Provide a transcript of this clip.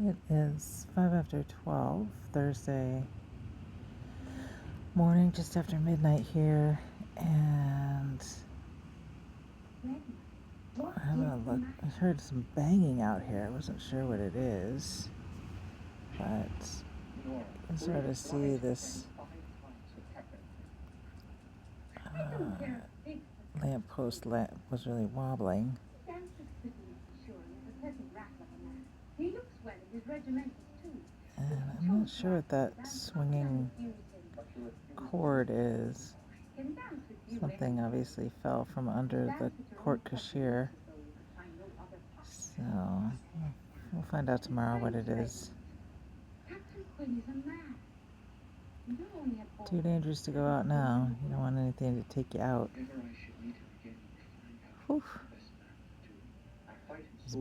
It is 5 after 12, Thursday morning, just after midnight here, and I'm gonna look. I heard some banging out here. I wasn't sure what it is, but you can sort of see this lamppost was really wobbling. And I'm not sure what that swinging cord is. Something obviously fell from under the porte cochere. So we'll find out tomorrow what it is. Too dangerous to go out now. You don't want anything to take you out. Whew. It's